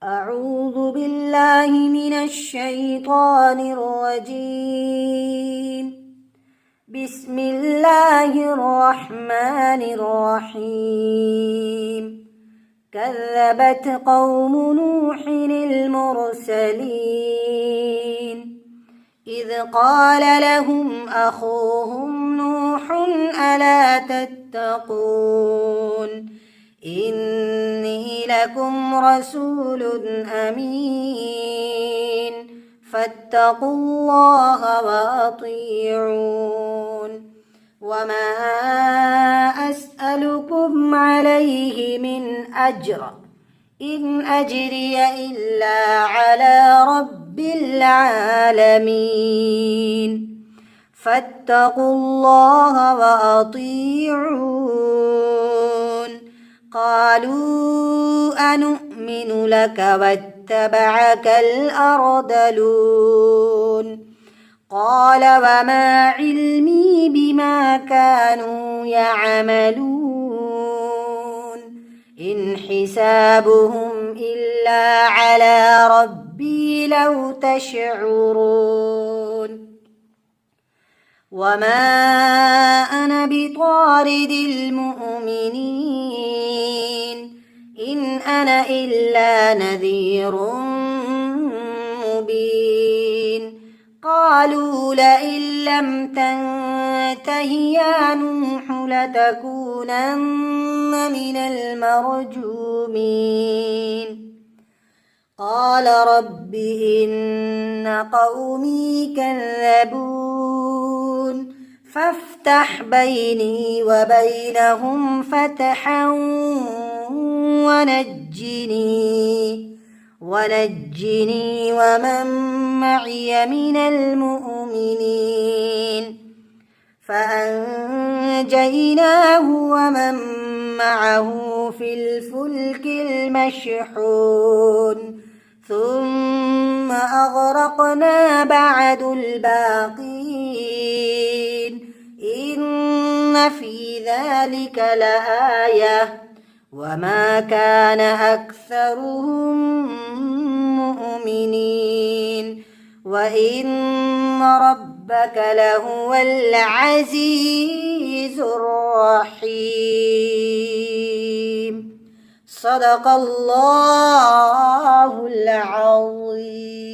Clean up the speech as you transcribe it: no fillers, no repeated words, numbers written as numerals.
أعوذ بالله من الشيطان الرجيم. بسم الله الرحمن الرحيم. كذبت قوم نوح المرسلين إذ قال لهم أخوهم نوح ألا تتقون إني لكم رسول أمين فاتقوا الله وأطيعون وما أسألكم عليه من أجر إن أجري إلا على رب العالمين فاتقوا الله وأطيعون قالوا أنؤمن لك واتبعك الأرذلون قال وما علمي بما كانوا يعملون إن حسابهم إلا على ربي لو تشعرون وما أنا بطارد المؤمنين إن أنا إلا نذير مبين قالوا لئن لم تنته يا نوح لتكونن من المرجومين قال رب إن قومي كذبون فافتح بيني وبينهم فتحا ونجني ومن معي من المؤمنين فأنجيناه ومن معه في الفلك المشحون ثم أغرقنا بعد الباقين إن في ذلك لآية وما كان أكثرهم مؤمنين وإن ربك لهو العزيز الرحيم صدق الله العظيم.